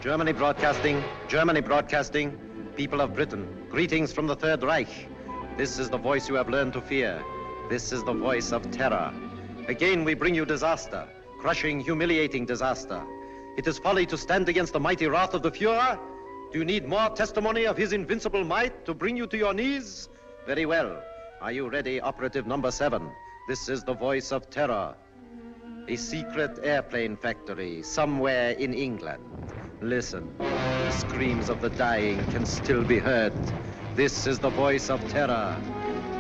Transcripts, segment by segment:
Germany broadcasting, people of Britain, greetings from the Third Reich. This is the voice you have learned to fear. This is the voice of terror. Again we bring you disaster, crushing, humiliating disaster. It is folly to stand against the mighty wrath of the Fuhrer. Do you need more testimony of his invincible might to bring you to your knees? Very well. Are you ready, operative number 7? This is the voice of terror. A secret airplane factory somewhere in England. Listen, the screams of the dying can still be heard. This is the voice of terror.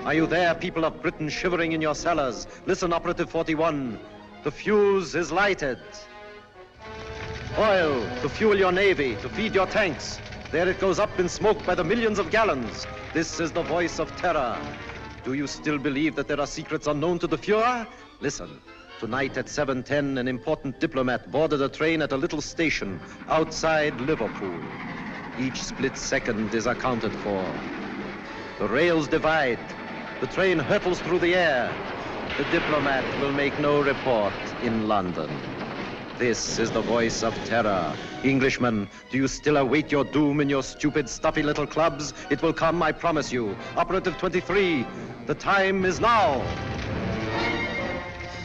Are you there, people of Britain, shivering in your cellars? Listen, operative 41. The fuse is lighted. Oil to fuel your navy, to feed your tanks. There it goes up in smoke by the millions of gallons. This is the voice of terror. Do you still believe that there are secrets unknown to the Fuhrer? Listen. Tonight at 7:10, an important diplomat boarded a train at a little station outside Liverpool. Each split second is accounted for. The rails divide. The train hurtles through the air. The diplomat will make no report in London. This is the voice of terror. Englishmen, do you still await your doom in your stupid, stuffy little clubs? It will come, I promise you. Operative 23, the time is now.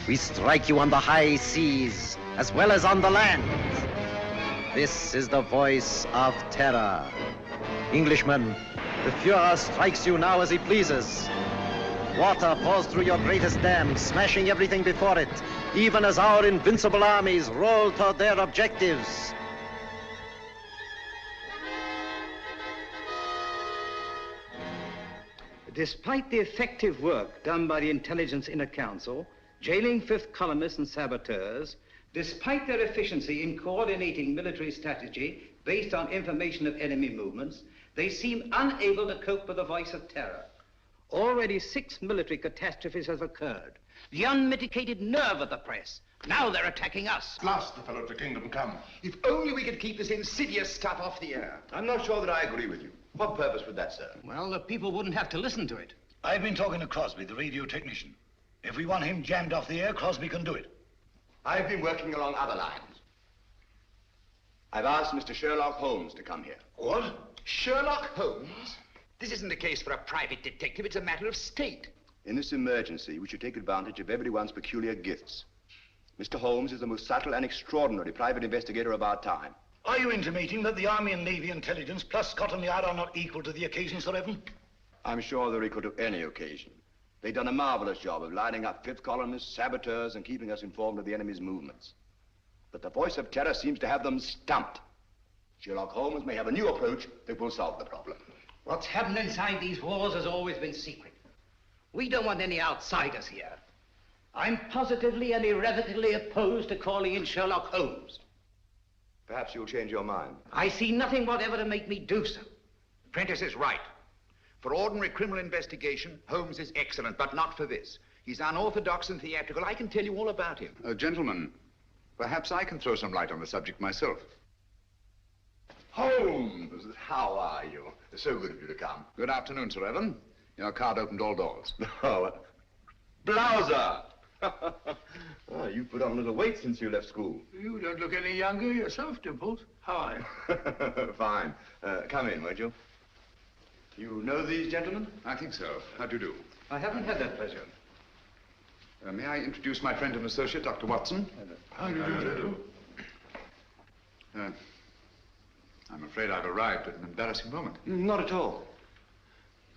We strike you on the high seas, as well as on the land. This is the voice of terror. Englishmen, the Fuhrer strikes you now as he pleases. Water pours through your greatest dam, smashing everything before it, even as our invincible armies roll toward their objectives. Despite the effective work done by the Intelligence Inner Council, jailing fifth columnists and saboteurs, despite their efficiency in coordinating military strategy based on information of enemy movements, they seem unable to cope with the voice of terror. Already 6 military catastrophes have occurred. The unmitigated nerve of the press. Now they're attacking us. At last the fellow to kingdom come. If only we could keep this insidious stuff off the air. I'm not sure that I agree with you. What purpose would that serve? Well, the people wouldn't have to listen to it. I've been talking to Crosby, the radio technician. If we want him jammed off the air, Crosby can do it. I've been working along other lines. I've asked Mr. Sherlock Holmes to come here. What? Sherlock Holmes? This isn't a case for a private detective, it's a matter of state. In this emergency, we should take advantage of everyone's peculiar gifts. Mr. Holmes is the most subtle and extraordinary private investigator of our time. Are you intimating that the Army and Navy intelligence plus Scotland Yard are not equal to the occasion, Sir Evan? I'm sure they're equal to any occasion. They've done a marvelous job of lining up fifth columnists, saboteurs, and keeping us informed of the enemy's movements. But the voice of terror seems to have them stumped. Sherlock Holmes may have a new approach that will solve the problem. What's happened inside these walls has always been secret. We don't want any outsiders here. I'm positively and irrevocably opposed to calling in Sherlock Holmes. Perhaps you'll change your mind. I see nothing whatever to make me do so. Prentice is right. For ordinary criminal investigation, Holmes is excellent, but not for this. He's unorthodox and theatrical. I can tell you all about him. Gentlemen, perhaps I can throw some light on the subject myself. Holmes, how are you? It's so good of you to come. Good afternoon, Sir Evan. Your card opened all doors. Oh, Blouser! Oh, you put on a little weight since you left school. You don't look any younger yourself, Dimples. How are you? Fine. Come in, won't you? You know these gentlemen? I think so. How do you do? I haven't had that pleasure. May I introduce my friend and associate, Dr. Watson? How do you do? I'm afraid I've arrived at an embarrassing moment. Not at all.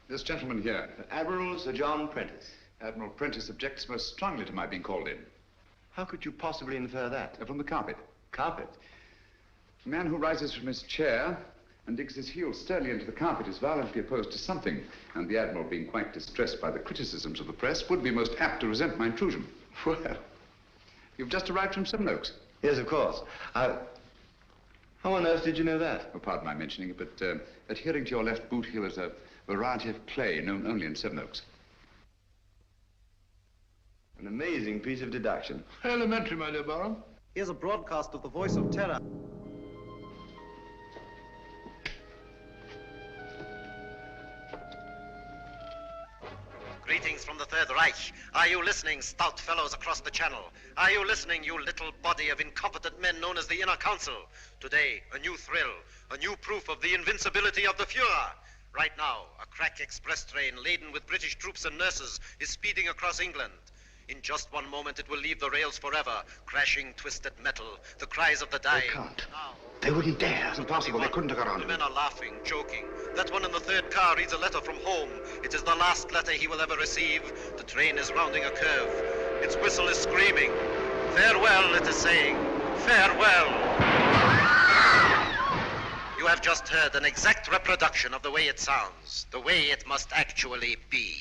This gentleman here. Admiral Sir John Prentice. Admiral Prentice objects most strongly to my being called in. How could you possibly infer that? From the carpet. Carpet? A man who rises from his chair and digs his heels sternly into the carpet is violently opposed to something, and the Admiral, being quite distressed by the criticisms of the press, would be most apt to resent my intrusion. Well, you've just arrived from Seven Oaks. Yes, of course. How on earth did you know that? Oh, pardon my mentioning it, but adhering to your left boot heel is a variety of clay known only in Seven Oaks. An amazing piece of deduction. Elementary, my dear Baron. Here's a broadcast of the voice of terror. Greetings from the Third Reich. Are you listening, stout fellows across the channel? Are you listening, you little body of incompetent men known as the Inner Council? Today, a new thrill, a new proof of the invincibility of the Fuhrer. Right now, a crack express train laden with British troops and nurses is speeding across England. In just one moment, it will leave the rails forever, crashing twisted metal, the cries of the dying. They can't. Now, They wouldn't dare. It's impossible. They couldn't have got on. the men are laughing, joking. That one in the third car reads a letter from home. It is the last letter he will ever receive. The train is rounding a curve. Its whistle is screaming. Farewell, it is saying. Farewell. You have just heard an exact reproduction of the way it sounds, the way it must actually be.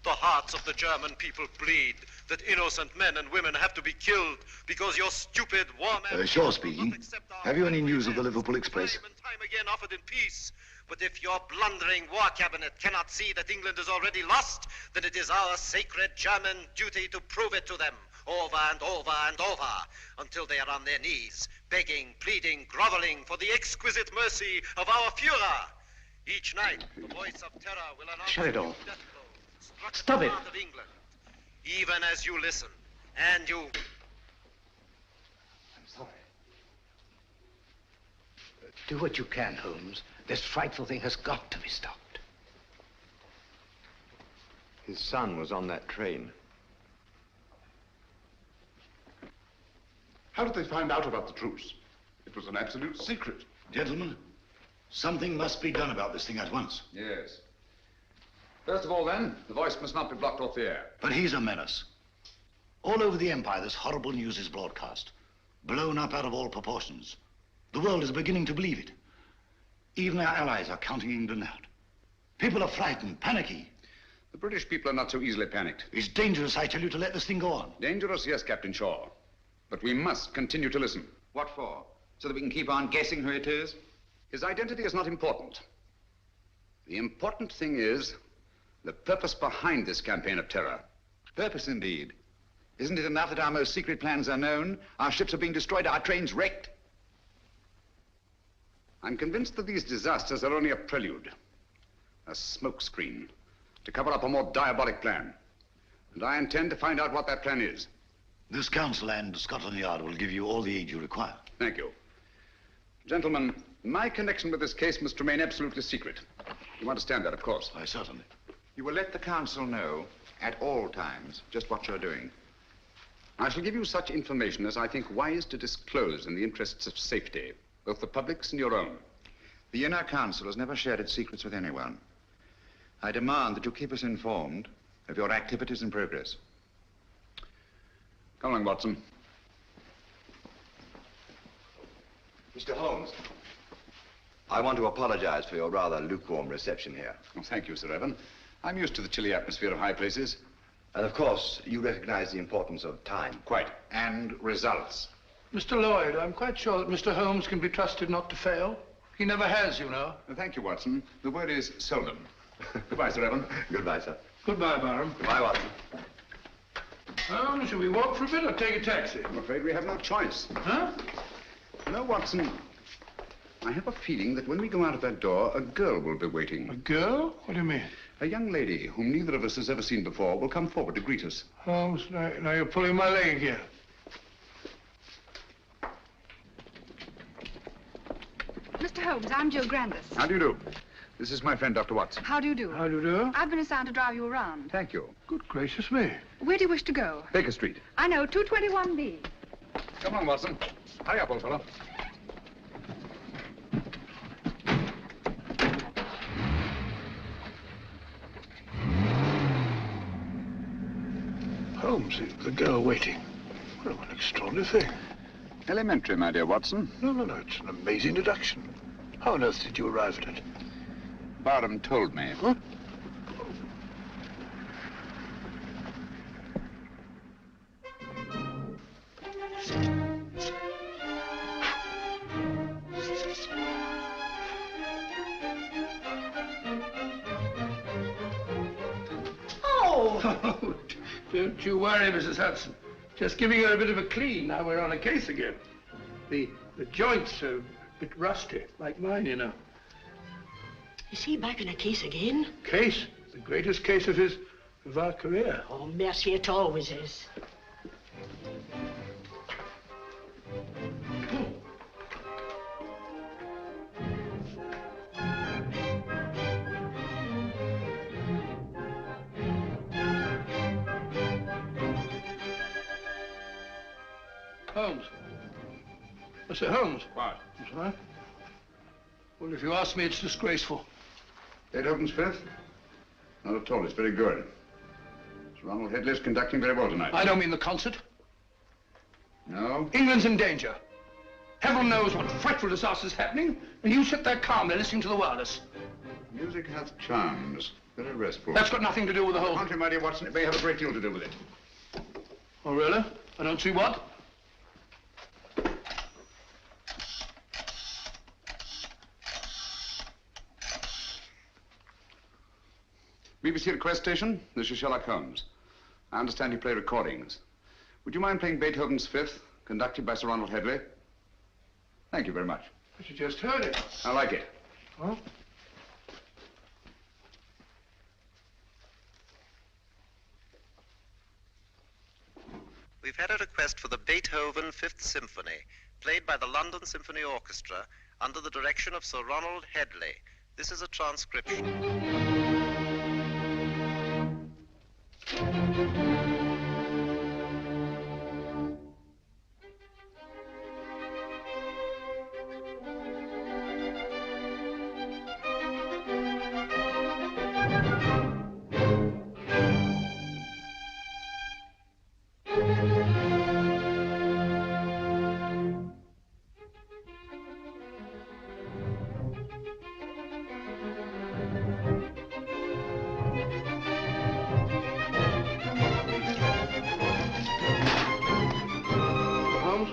The hearts of the German people bleed that innocent men and women have to be killed because your stupid war men... Shaw speaking. Have you any news of the Liverpool Express? Time and time again offered in peace. But if your blundering war cabinet cannot see that England is already lost, then it is our sacred German duty to prove it to them over and over and over until they are on their knees, begging, pleading, groveling for the exquisite mercy of our Fuhrer. Each night, the voice of terror will announce... Shut it a new off. death blow, struck Stop at the it. heart of England. Even as you listen, and you... I'm sorry. Do what you can, Holmes. This frightful thing has got to be stopped. His son was on that train. How did they find out about the truce? It was an absolute secret. Gentlemen, something must be done about this thing at once. Yes. First of all, then, the voice must not be blocked off the air. But he's a menace. All over the Empire, this horrible news is broadcast, blown up out of all proportions. The world is beginning to believe it. Even our allies are counting England out. People are frightened, panicky. The British people are not so easily panicked. It's dangerous, I tell you, to let this thing go on. Dangerous, yes, Captain Shaw. But we must continue to listen. What for? So that we can keep on guessing who it is? His identity is not important. The important thing is the purpose behind this campaign of terror. Purpose indeed. Isn't it enough that our most secret plans are known? Our ships are being destroyed, our trains wrecked. I'm convinced that these disasters are only a prelude, a smokescreen, to cover up a more diabolic plan. And I intend to find out what that plan is. This council and Scotland Yard will give you all the aid you require. Thank you. Gentlemen, my connection with this case must remain absolutely secret. You understand that, of course. I certainly. You will let the council know at all times just what you're doing. I shall give you such information as I think wise to disclose in the interests of safety, both the public's and your own. The Inner Council has never shared its secrets with anyone. I demand that you keep us informed of your activities and progress. Come along, Watson. Mr. Holmes, I want to apologize for your rather lukewarm reception here. Well, thank you, Sir Evan. I'm used to the chilly atmosphere of high places. And of course, you recognize the importance of time. Quite. And results. Mr. Lloyd, I'm quite sure that Mr. Holmes can be trusted not to fail. He never has, you know. Thank you, Watson. The word is seldom. Goodbye, Sir Evan. Goodbye, sir. Goodbye, Barham. Goodbye, Watson. Well, shall we walk for a bit or take a taxi? I'm afraid we have no choice. Huh? No, Watson. I have a feeling that when we go out of that door, a girl will be waiting. A girl? What do you mean? A young lady whom neither of us has ever seen before will come forward to greet us. Holmes, now you're pulling my leg here. Mr. Holmes, I'm Jill Grandis. How do you do? This is my friend, Dr. Watson. How do you do? How do you do? I've been assigned to drive you around. Thank you. Good gracious me. Where do you wish to go? Baker Street. I know, 221B. Come on, Watson. Hurry up, old fellow. Holmes, the girl waiting. What an extraordinary thing. Elementary, my dear Watson. No, it's an amazing deduction. How on earth did you arrive at it? Barham told me. Huh? Oh, don't you worry, Mrs. Hudson. Just giving her a bit of a clean. Now we're on a case again. The joints are a bit rusty, like mine, you know. Is he back in a case again? Case? The greatest case of his of our career. Oh, mercy, it always is. Holmes. I say, Holmes. What? That's right. Well, if you ask me, it's disgraceful. Beethoven's Fifth? Not at all. It's very good. Sir Ronald Headley's conducting very well tonight. I don't mean the concert. No? England's in danger. Heaven knows what frightful disaster's happening, and you sit there calmly listening to the wireless. Music hath charms. Very restful. That's got nothing to do with the whole... Contrary, my dear Watson, it may have a great deal to do with it. Oh, really? I don't see what. BBC request station, this is Sherlock Holmes. I understand you play recordings. Would you mind playing Beethoven's Fifth, conducted by Sir Ronald Headley? Thank you very much. But you just heard it. I like it. Huh? We've had a request for the Beethoven Fifth Symphony, played by the London Symphony Orchestra under the direction of Sir Ronald Headley. This is a transcription.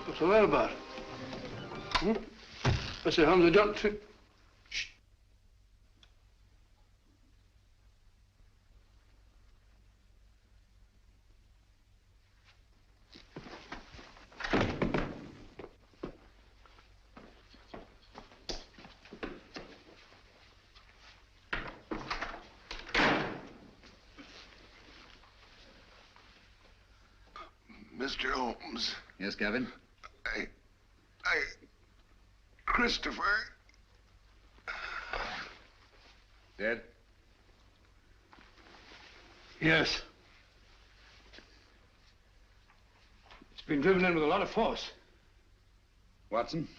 What's the matter about? I say, Holmes, I don't think... Shh. Mr. Holmes. Yes, Gavin? Christopher. Dead? Yes. It's been driven in with a lot of force. Watson,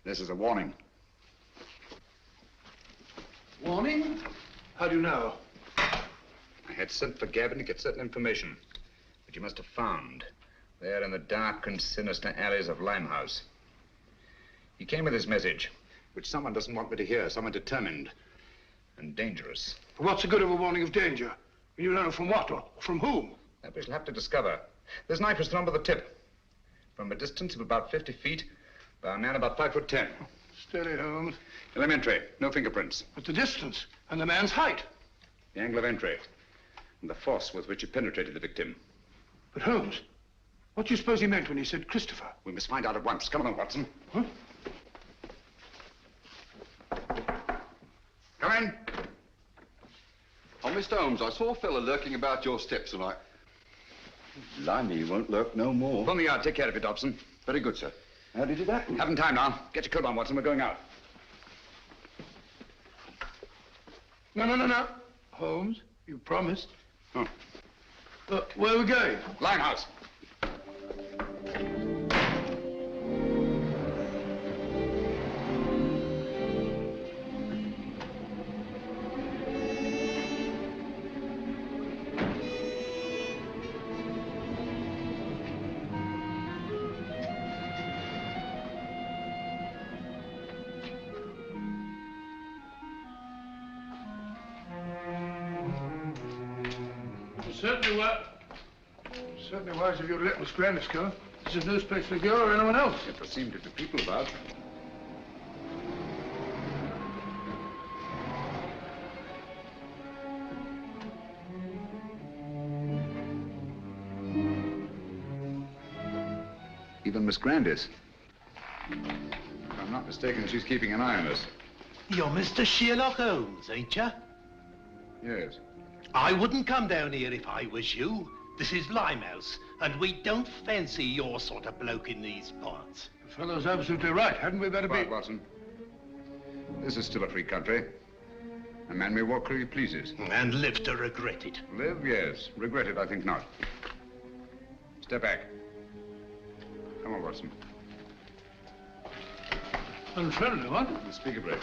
this is a warning. Warning? How do you know? I had sent for Gavin to get certain information, which you must have found there in the dark and sinister alleys of Limehouse. He came with his message, which someone doesn't want me to hear, someone determined and dangerous. What's the good of a warning of danger? You don't know from what or from whom? That we shall have to discover. This knife was thrown by the tip, from a distance of about 50 feet, by a man about 5'10". Steady, Holmes. Elementary, no fingerprints. But the distance and the man's height. The angle of entry and the force with which he penetrated the victim. But Holmes, what do you suppose he meant when he said Christopher? We must find out at once. Come on, Watson. Huh? Come in. Oh, Mr. Holmes, I saw a fella lurking about your steps tonight. Blimey, he won't lurk no more. Pull me out. Take care of it, Dobson. Very good, sir. How did it happen? Haven't time now. Get your coat on, Watson. We're going out. No. Holmes, you promised. Oh. Where are we going? Limehouse. Certainly wise of you to let Miss Grandis go. This is no place for a girl or anyone else. Yet there seemed to be people about. Even Miss Grandis. If I'm not mistaken, she's keeping an eye on us. You're Mr. Sherlock Holmes, ain't you? Yes. I wouldn't come down here if I was you. This is Limehouse, and we don't fancy your sort of bloke in these parts. The fellow's absolutely right. Hadn't we better Quiet, be... Watson. This is still a free country. A man may walk where he pleases. And live to regret it. Live, yes. Regret it, I think not. Step back. Come on, Watson. Unfriendly, what? Speak a break.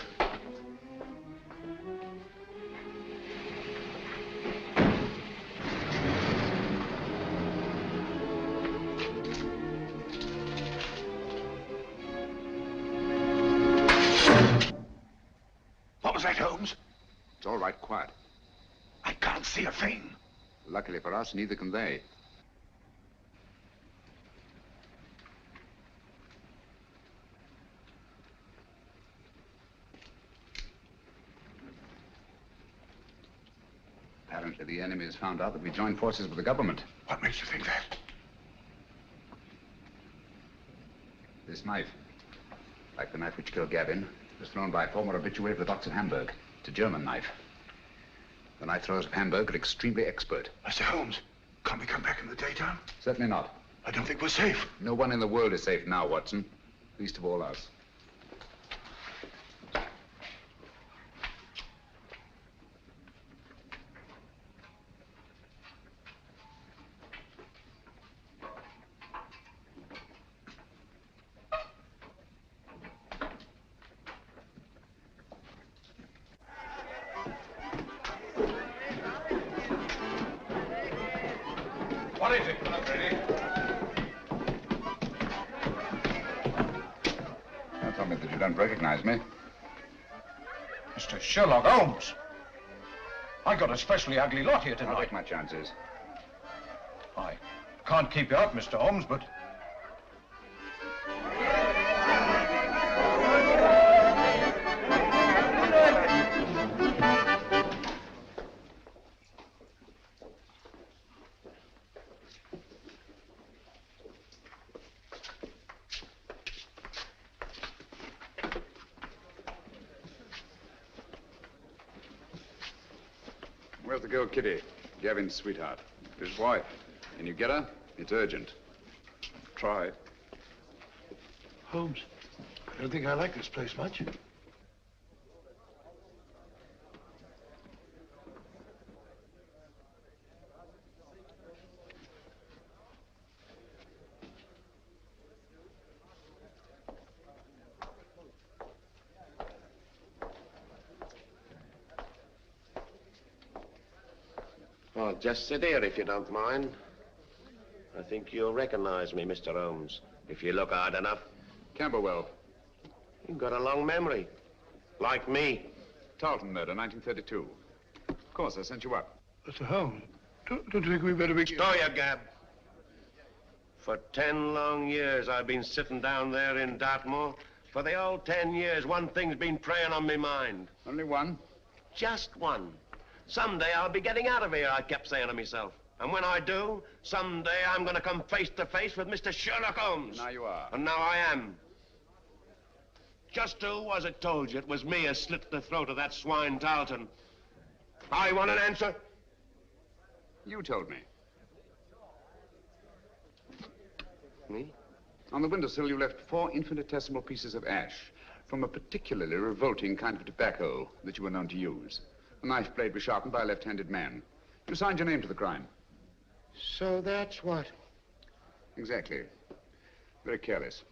What was that, Holmes? It's all right, quiet. I can't see a thing. Luckily for us, neither can they. Apparently the enemy has found out that we joined forces with the government. What makes you think that? This knife, like the knife which killed Gavin, was thrown by a former habitué of the docks in Hamburg. It's a German knife. The knife throwers of Hamburg are extremely expert. Mr. Holmes, can't we come back in the daytime? Certainly not. I don't think we're safe. No one in the world is safe now, Watson. Least of all us. What is it, Freddy? Don't tell me that you don't recognize me. Mr. Sherlock Holmes. I got a specially ugly lot here tonight. I'll take my chances. I can't keep you out, Mr. Holmes, but... Where's the girl, Kitty? Gavin's sweetheart. His wife. Can you get her? It's urgent. Try. Holmes, I don't think I like this place much. Well, just sit here if you don't mind. I think you'll recognize me, Mr. Holmes, if you look hard enough. Camberwell. You've got a long memory. Like me. Tarleton murder, 1932. Of course, I sent you up. Mr. Holmes, don't you think we better be... Stow your gab. For 10 long years, I've been sitting down there in Dartmoor. For the old 10 years, one thing's been preying on my mind. Only one? Just one. Someday I'll be getting out of here, I kept saying to myself. And when I do, someday I'm going to come face to face with Mr. Sherlock Holmes. Now you are. And now I am. Just who was it told you it was me who slit the throat of that swine Tarleton? I want an answer. You told me. Me? On the windowsill, you left 4 infinitesimal pieces of ash from a particularly revolting kind of tobacco that you were known to use. The knife blade was sharpened by a left-handed man. You signed your name to the crime. So that's what? Exactly. Very careless.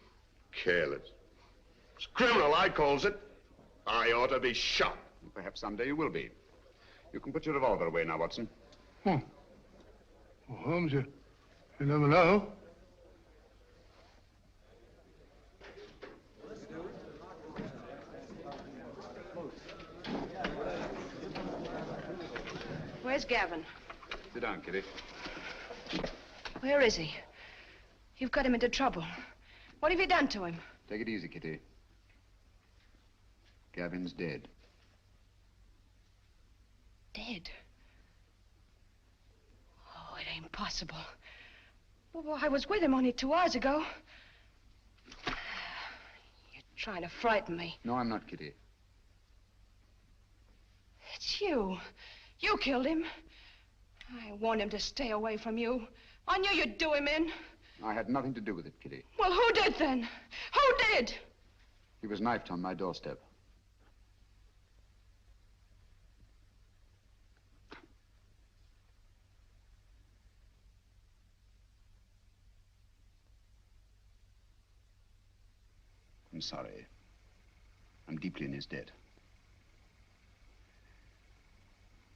Careless. It's criminal, I calls it. I ought to be shot. Perhaps someday you will be. You can put your revolver away now, Watson. Well, Holmes, you never know. Where's Gavin? Sit down, Kitty. Where is he? You've got him into trouble. What have you done to him? Take it easy, Kitty. Gavin's dead. Dead? Oh, it ain't possible. Well, I was with him only 2 hours ago. You're trying to frighten me. No, I'm not, Kitty. It's you. You killed him. I warned him to stay away from you. I knew you'd do him in. I had nothing to do with it, Kitty. Well, who did then? Who did? He was knifed on my doorstep. I'm sorry. I'm deeply in his debt.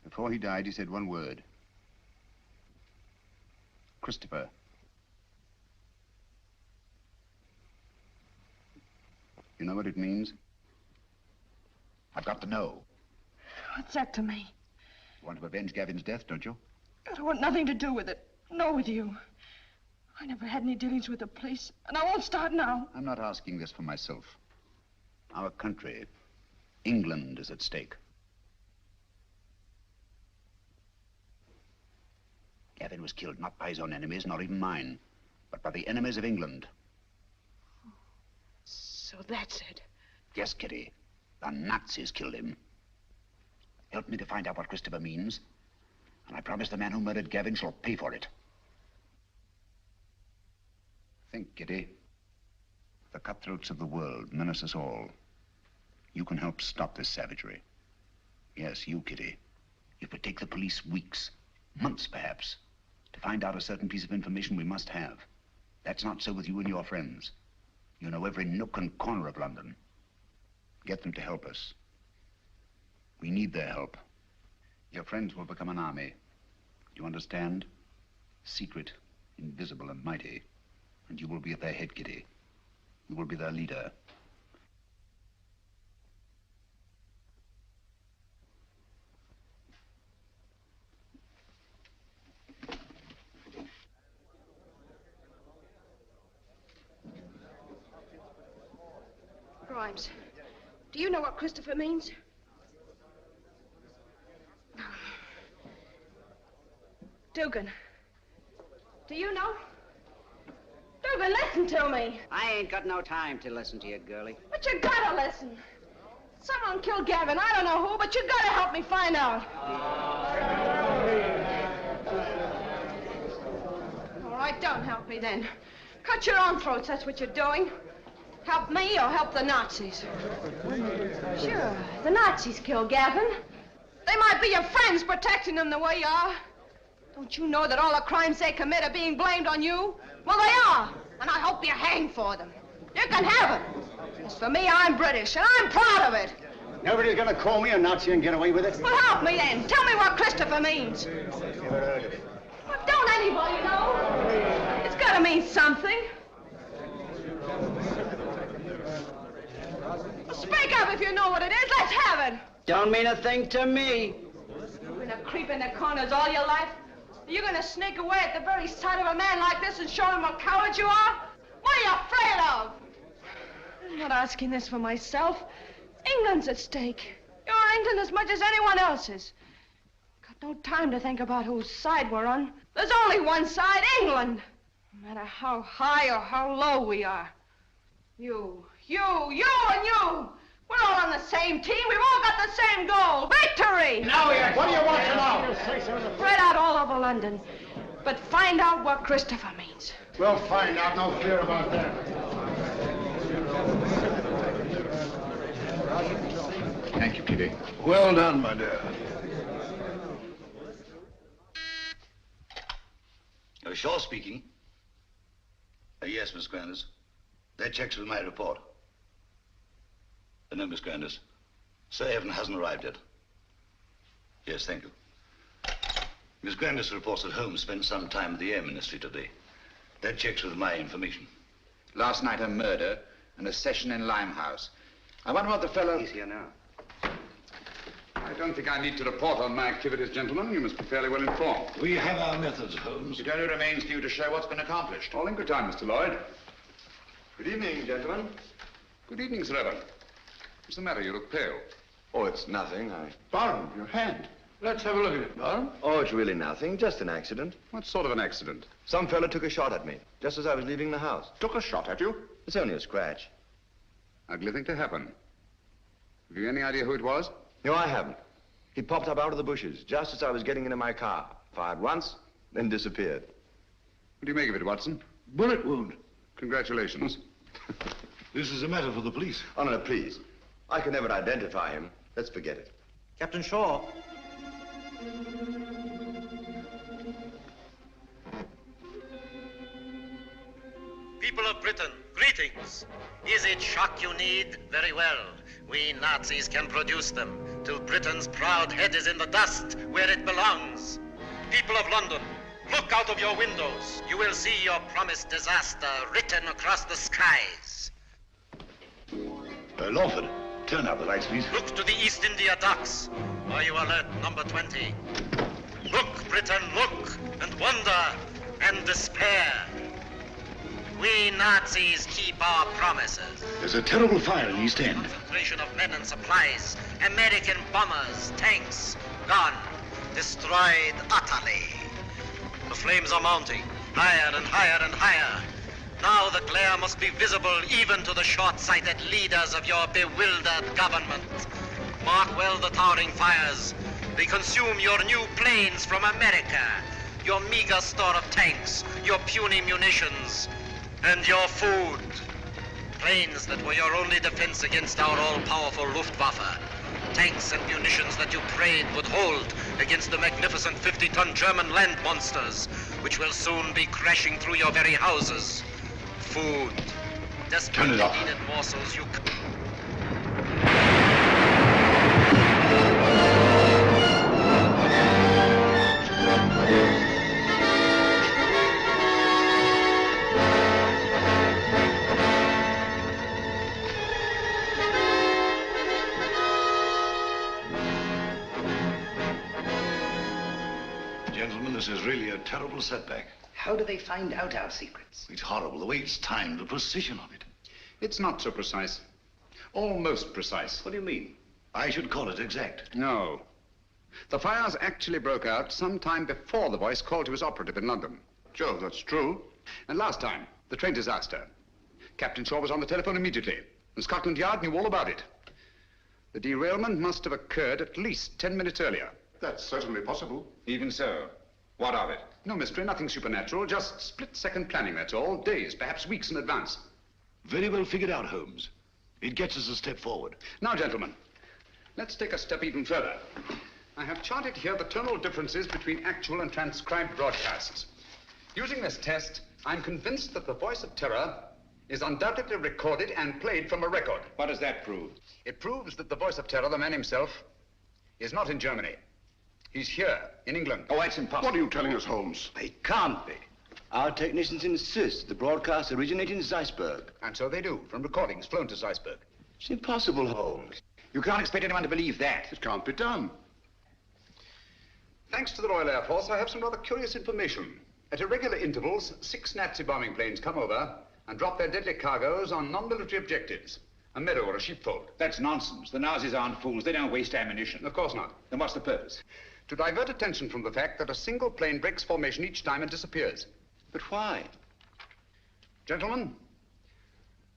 Before he died, he said one word. Christopher. You know what it means? I've got to know. What's that to me? You want to avenge Gavin's death, don't you? I don't want nothing to do with it. No, with you. I never had any dealings with the police, and I won't start now. I'm not asking this for myself. Our country, England, is at stake. Gavin was killed not by his own enemies, not even mine, but by the enemies of England. So that's it. Yes, Kitty. The Nazis killed him. Help me to find out what Christopher means, and I promise the man who murdered Gavin shall pay for it. Think, Kitty. The cutthroats of the world menace us all. You can help stop this savagery. Yes, you, Kitty. It would take the police weeks, months perhaps, to find out a certain piece of information we must have. That's not so with you and your friends. You know every nook and corner of London. Get them to help us. We need their help. Your friends will become an army. Do you understand? Secret, invisible, and mighty. And you will be at their head, Kitty. You will be their leader. Grimes, do you know what Christopher means? Dugan, do you know? Dugan, listen to me. I ain't got no time to listen to you, girlie. But you gotta listen. Someone killed Gavin. I don't know who, but you gotta help me find out. All right, don't help me then. Cut your own throats, that's what you're doing. Help me or help the Nazis? Sure, the Nazis killed Gavin. They might be your friends protecting them the way you are. Don't you know that all the crimes they commit are being blamed on you? Well, they are, and I hope you're hanged for them. You can have it. As for me, I'm British, and I'm proud of it. Nobody's gonna call me a Nazi and get away with it. Well, help me then. Tell me what Christopher means. Never heard of it. Well, don't anybody know? It's gotta mean something. Speak up if you know what it is. Let's have it. Don't mean a thing to me. You've been a creep in the corners all your life. Are you gonna sneak away at the very sight of a man like this and show him what coward you are? What are you afraid of? I'm not asking this for myself. England's at stake. You're England as much as anyone else's. Got no time to think about whose side we're on. There's only one side, England. No matter how high or how low we are. You, and you. We're all on the same team. We've all got the same goal. Victory! What do you want to know? Spread out all over London. But find out what Christopher means. We'll find out. No fear about that. Thank you, Kitty. Well done, my dear. Shaw speaking. Yes, Miss Grandis. That checks with my report. No, Miss Grandis. Sir Evan hasn't arrived yet. Yes, thank you. Miss Grandis reports that Holmes spent some time at the Air Ministry today. That checks with my information. Last night, a murder and a session in Limehouse. I wonder what the fellow... He's here now. I don't think I need to report on my activities, gentlemen. You must be fairly well informed. We have our methods, Holmes. It only remains for you to show what's been accomplished. All in good time, Mr. Lloyd. Good evening, gentlemen. Good evening, Sir Evan. What's the matter? You look pale. Oh, it's nothing. Barham, your hand. Let's have a look at it, Barham. Oh, it's really nothing. Just an accident. What sort of an accident? Some fella took a shot at me, just as I was leaving the house. Took a shot at you? It's only a scratch. Ugly thing to happen. Have you any idea who it was? No, I haven't. He popped up out of the bushes, just as I was getting into my car. Fired once, then disappeared. What do you make of it, Watson? Bullet wound. Congratulations. This is a matter for the police. Oh, no, please. I can never identify him. Let's forget it. Captain Shaw. People of Britain, greetings. Is it shock you need? Very well. We Nazis can produce them till Britain's proud head is in the dust where it belongs. People of London, look out of your windows. You will see your promised disaster written across the skies. Lawford, turn out the lights, please. Look to the East India docks. Are you alert, number 20? Look, Britain, look, and wonder, and despair. We Nazis keep our promises. There's a terrible fire in the East End. Concentration of men and supplies. American bombers, tanks, gone. Destroyed utterly. The flames are mounting, higher and higher and higher. Now the glare must be visible even to the short-sighted leaders of your bewildered government. Mark well the towering fires. They consume your new planes from America, your meager store of tanks, your puny munitions, and your food. Planes that were your only defense against our all-powerful Luftwaffe. Tanks and munitions that you prayed would hold against the magnificent 50-ton German land monsters, which will soon be crashing through your very houses. Food. Desperately needed morsels you... Gentlemen, this is really a terrible setback. How do they find out our secrets? It's horrible, the way it's timed, the precision of it. It's not so precise. Almost precise. What do you mean? I should call it exact. No. The fires actually broke out sometime before the voice called to his operative in London. Joe, that's true. And last time, the train disaster. Captain Shaw was on the telephone immediately, and Scotland Yard knew all about it. The derailment must have occurred at least 10 minutes earlier. That's certainly possible. Even so. What of it? No mystery, nothing supernatural, just split-second planning, that's all. Days, perhaps weeks in advance. Very well figured out, Holmes. It gets us a step forward. Now, gentlemen, let's take a step even further. I have charted here the tonal differences between actual and transcribed broadcasts. Using this test, I'm convinced that the voice of terror is undoubtedly recorded and played from a record. What does that prove? It proves that the voice of terror, the man himself, is not in Germany. He's here, in England. Oh, that's impossible. What are you telling us, Holmes? It can't be. Our technicians insist the broadcast originated in Zeisberg. And so they do, from recordings flown to Zeisberg. It's impossible, Holmes. You can't expect anyone to believe that. It can't be done. Thanks to the Royal Air Force, I have some rather curious information. At irregular intervals, 6 Nazi bombing planes come over and drop their deadly cargoes on non-military objectives. A meadow or a sheepfold. That's nonsense. The Nazis aren't fools. They don't waste ammunition. Of course not. Then what's the purpose? To divert attention from the fact that a single plane breaks formation each time and disappears. But why? Gentlemen,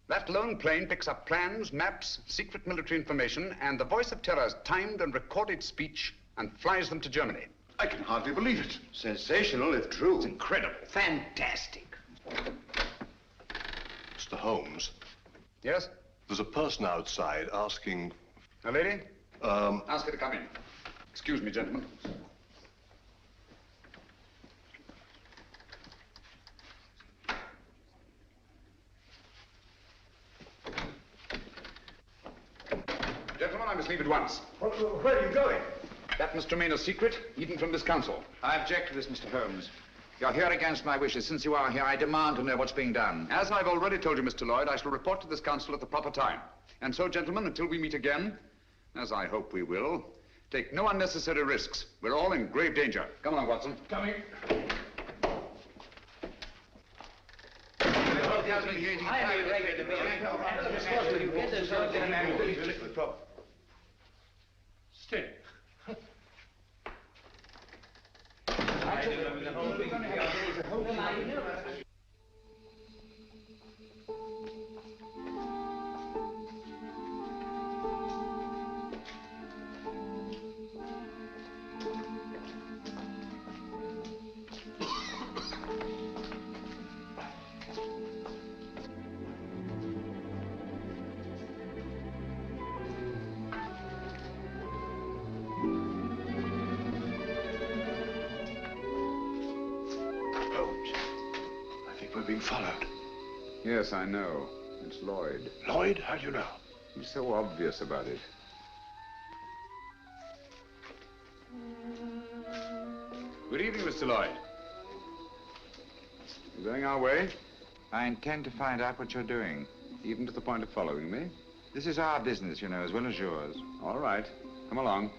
that lone plane picks up plans, maps, secret military information, and the voice of terror's timed and recorded speech and flies them to Germany. I can hardly believe it. Sensational, if true. It's incredible. Fantastic. Mr. Holmes, Yes? there's a person outside asking... A lady? Ask her to come in. Excuse me, gentlemen. Gentlemen, I must leave at once. Where are you going? That must remain a secret, even from this council. I object to this, Mr. Holmes. You're here against my wishes. Since you are here, I demand to know what's being done. As I've already told you, Mr. Lloyd, I shall report to this council at the proper time. And so, gentlemen, until we meet again, as I hope we will, take no unnecessary risks. We're all in grave danger. Come along, Watson. Coming. Stay. being followed. Yes, I know. It's Lloyd. Lloyd? How do you know? He's so obvious about it. Good evening, Mr. Lloyd. You going our way? I intend to find out what you're doing, even to the point of following me. This is our business, you know, as well as yours. All right. Come along.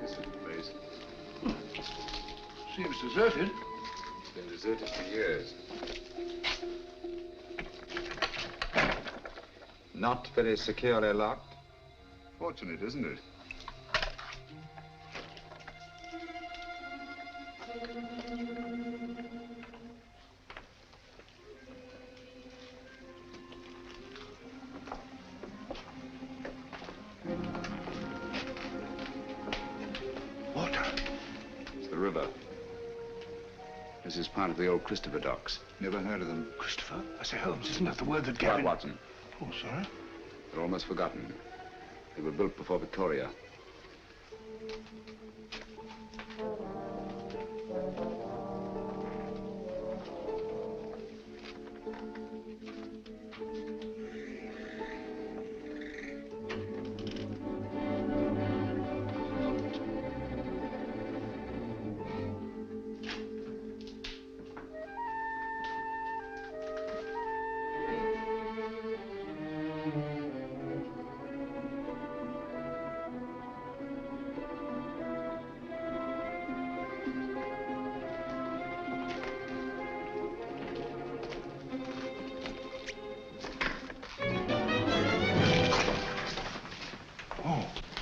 This is the place. Seems deserted. It's been deserted for years. Not very securely locked. Fortunate, isn't it? Water. It's the river. This is part of the old Christopher docks. Never heard of them? Christopher? I say, Holmes, isn't that the word that Right, Gavin... Watson. Oh, sorry. They're almost forgotten. They were built before Victoria.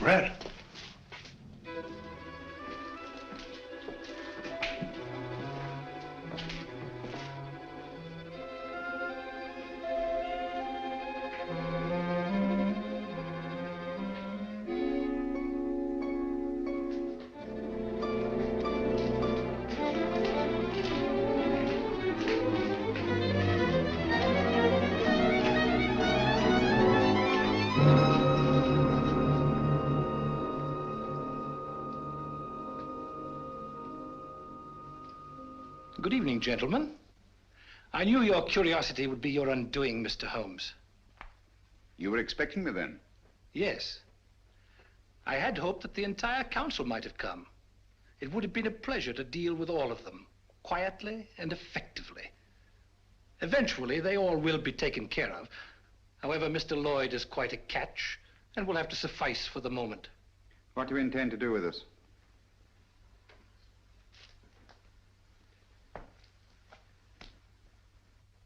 Red. Good evening, gentlemen. I knew your curiosity would be your undoing, Mr. Holmes. You were expecting me then? Yes. I had hoped that the entire council might have come. It would have been a pleasure to deal with all of them, quietly and effectively. Eventually, they all will be taken care of. However, Mr. Lloyd is quite a catch and will have to suffice for the moment. What do you intend to do with us?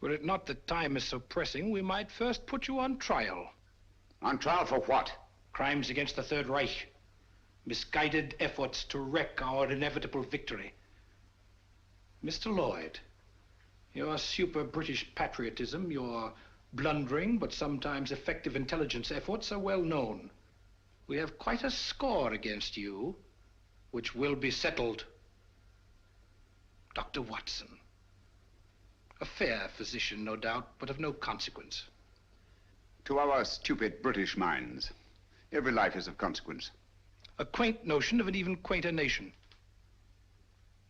Were it not that time is so pressing, we might first put you on trial. On trial for what? Crimes against the Third Reich. Misguided efforts to wreck our inevitable victory. Mr. Lloyd, your super-British patriotism, your blundering but sometimes effective intelligence efforts are well known. We have quite a score against you, which will be settled. Dr. Watson. A fair physician, no doubt, but of no consequence. To our stupid British minds, every life is of consequence. A quaint notion of an even quainter nation.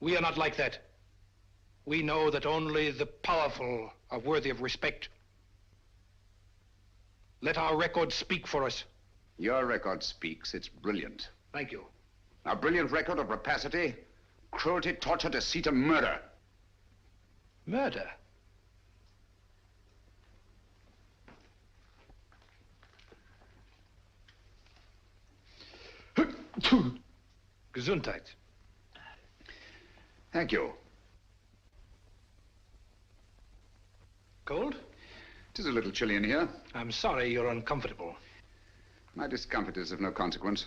We are not like that. We know that only the powerful are worthy of respect. Let our record speak for us. Your record speaks. It's brilliant. Thank you. A brilliant record of rapacity, cruelty, torture, deceit, and murder. Murder? Gesundheit. Thank you. Cold? It is a little chilly in here. I'm sorry you're uncomfortable. My discomfort is of no consequence.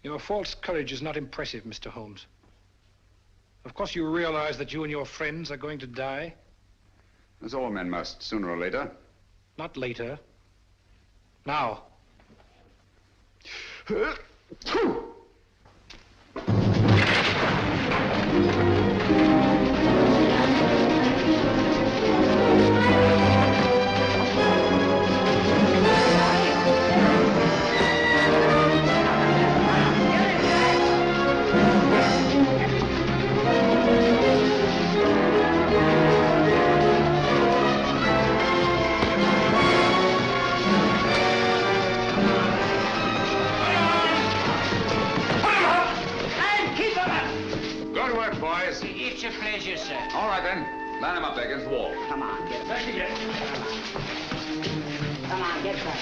Your false courage is not impressive, Mr. Holmes. Of course you realize that you and your friends are going to die? As all men must, sooner or later. Not later. Now. Line him up there against the wall. Come on, get back again. Come on, get back.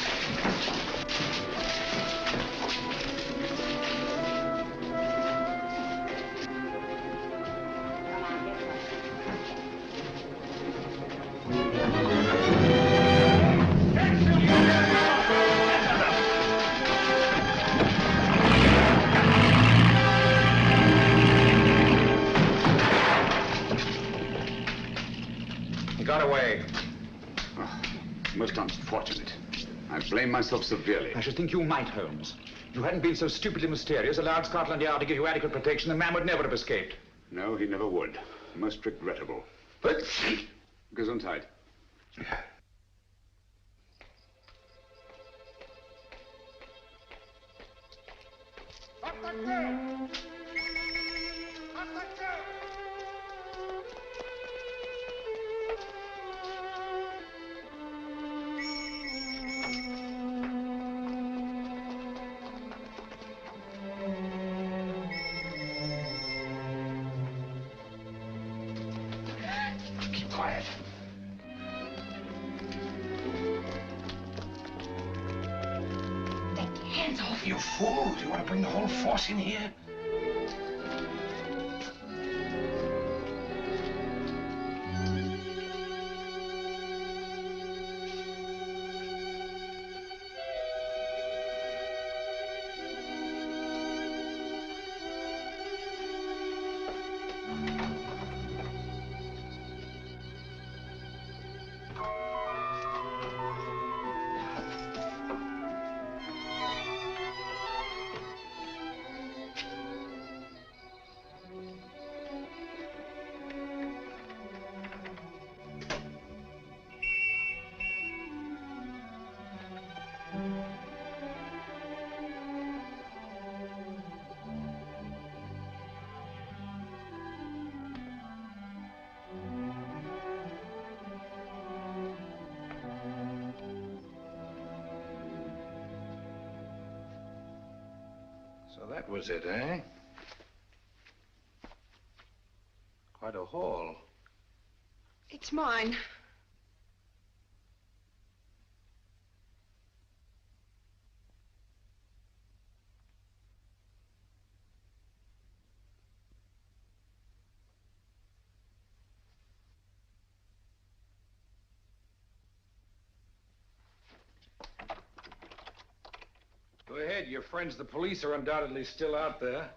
Got away. Oh, most unfortunate. I blame myself severely. I should think you might, Holmes. If you hadn't been so stupidly mysterious, allowed Scotland Yard to give you adequate protection, the man would never have escaped. No, he never would. Most regrettable. Gesundheit. Keep quiet. Take your hands off. You fool! Do you want to bring the whole force in here? So that was it, eh? Quite a haul. It's mine. Go ahead. Your friends, the police, are undoubtedly still out there.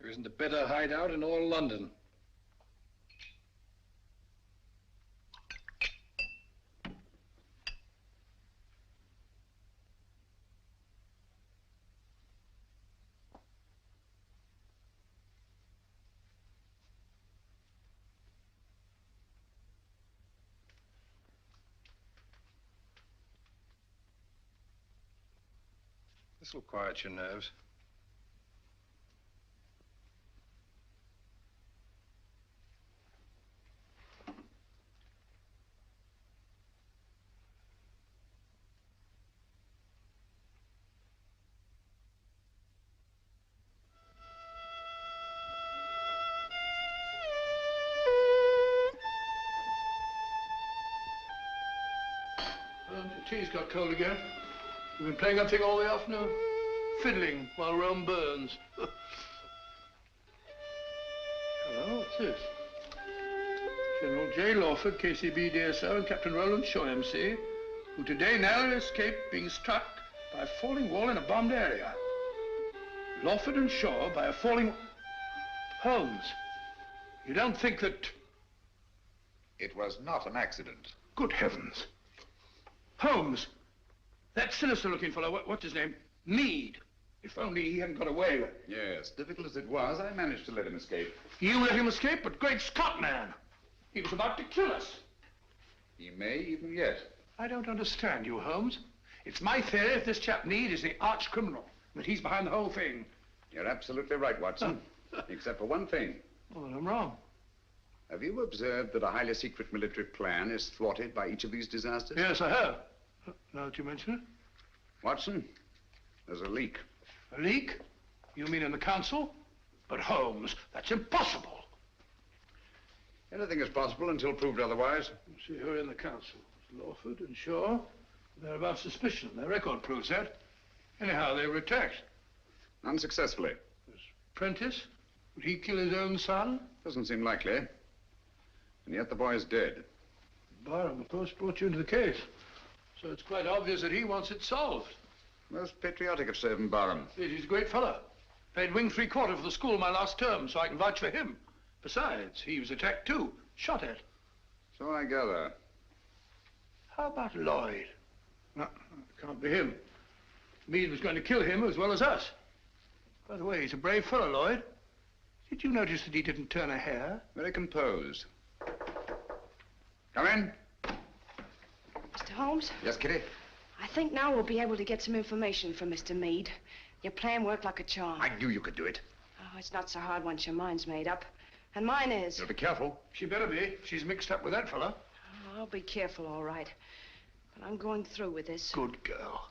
There isn't a better hideout in all London. This'll quiet your nerves. The tea's got cold again. You've been playing that thing all the afternoon? Fiddling while Rome burns. Hello, what's this? General J. Lawford, KCB DSO, and Captain Roland Shaw, MC, who today narrowly escaped being struck by a falling wall in a bombed area. Lawford and Shaw by a falling... Holmes, you don't think that... It was not an accident. Good heavens. Holmes, that sinister-looking fellow, what's his name? Meade. If only he hadn't got away with it. Yes, difficult as it was, I managed to let him escape. You let him escape, but great Scott, man. He was about to kill us. He may even yet. I don't understand you, Holmes. It's my theory that this chap Meade is the arch criminal, that he's behind the whole thing. You're absolutely right, Watson. Except for one thing. Oh, well, I'm wrong. Have you observed that a highly secret military plan is thwarted by each of these disasters? Yes, I have. Now that you mention it. Watson, there's a leak. A leak? You mean in the council? But Holmes, that's impossible. Anything is possible until proved otherwise. See who are in the council. Lawford and Shaw. They're above suspicion. Their record proves that. Anyhow, they were attacked. Unsuccessfully. There's Prentice. Would he kill his own son? Doesn't seem likely. And yet the boy is dead. Barham, of course, brought you into the case. So it's quite obvious that he wants it solved. Most patriotic of Sir Barham. Yes, he's a great fellow. Paid wing 3/4 for the school my last term, so I can vouch for him. Besides, he was attacked too. Shot at. So I gather. How about Lloyd? No, it can't be him. Meade was going to kill him as well as us. By the way, he's a brave fellow, Lloyd. Did you notice that he didn't turn a hair? Very composed. Come in. Mr. Holmes? Yes, Kitty? I think now we'll be able to get some information from Mr. Meade. Your plan worked like a charm. I knew you could do it. Oh, it's not so hard once your mind's made up. And mine is. You'll be careful. She better be. She's mixed up with that fella. Oh, I'll be careful, all right. But I'm going through with this. Good girl.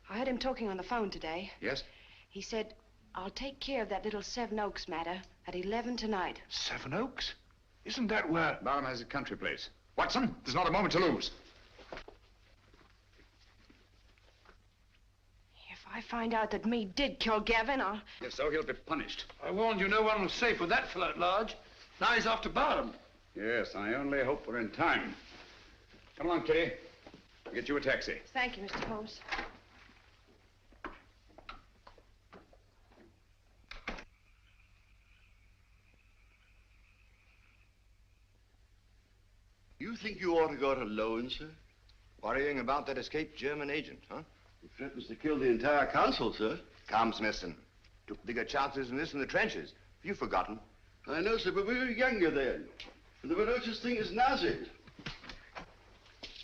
I heard him talking on the phone today. Yes? He said, I'll take care of that little Seven Oaks matter at 11 tonight. Seven Oaks? Isn't that where... Barham has a country place. Watson, there's not a moment to lose. If I find out that Meade did kill Gavin, I'll... If so, he'll be punished. I warned you no one was safe with that fellow at large. Now he's off to Barham. Yes, I only hope we're in time. Come along, Kitty. I'll get you a taxi. Thank you, Mr. Holmes. You think you ought to go alone, sir? Worrying about that escaped German agent, huh? He threatens to kill the entire council, sir. Calm, Smithson. Took bigger chances than this in the trenches. Have you forgotten? I know, sir, but we were younger then. And there were no such thing as Nazis.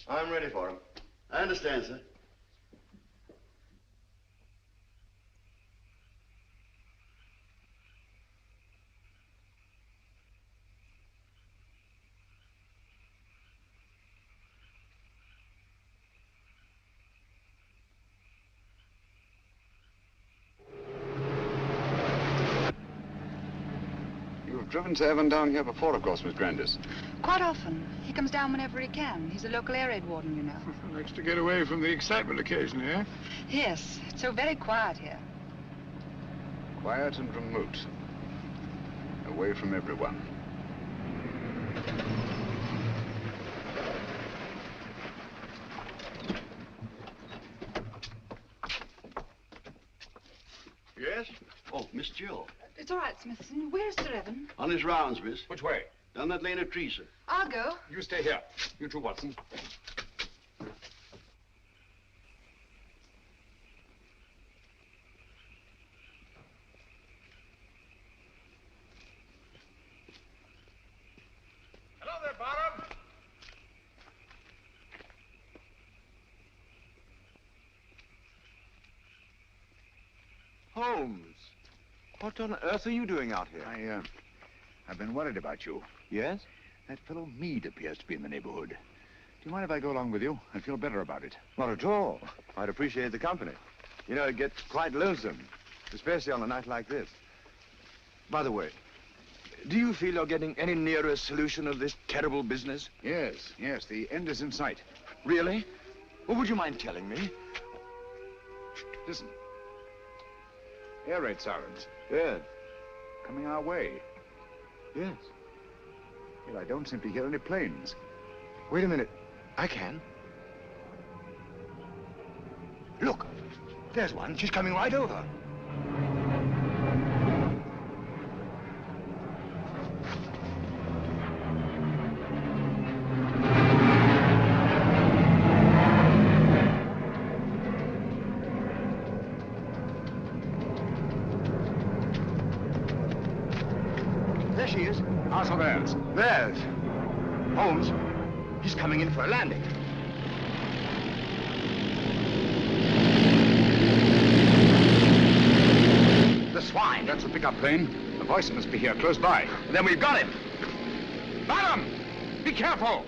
I'm ready for him. I understand, sir. Driven to Evan down here before, of course, Miss Grandis. Quite often. He comes down whenever he can. He's a local air raid warden, you know. Likes to get away from the excitement occasionally, eh? Yes. It's so very quiet here. Quiet and remote. Away from everyone. Yes? Oh, Miss Jill. It's all right, Smithson. Where's Sir Evan? On his rounds, miss. Which way? Down that lane of trees, sir. I'll go. You stay here. You too, Watson. Hello there, Barham. Holmes, what on earth are you doing out here? I've been worried about you. Yes? That fellow Meade appears to be in the neighborhood. Do you mind if I go along with you? I feel better about it. Not at all. I'd appreciate the company. You know, it gets quite lonesome, especially on a night like this. By the way, do you feel you're getting any nearer a solution of this terrible business? Yes, yes, the end is in sight. Really? Well, would you mind telling me? Listen. Air raid sirens. Yes. Coming our way. Yes. Yet I don't seem to hear any planes. Wait a minute. I can. Look. There's one. She's coming right over. There she is. Ours or theirs? Theirs. Holmes, he's coming in for a landing. The swine. That's the pickup plane. The voice must be here, close by. Then we've got him. Barham! Be careful!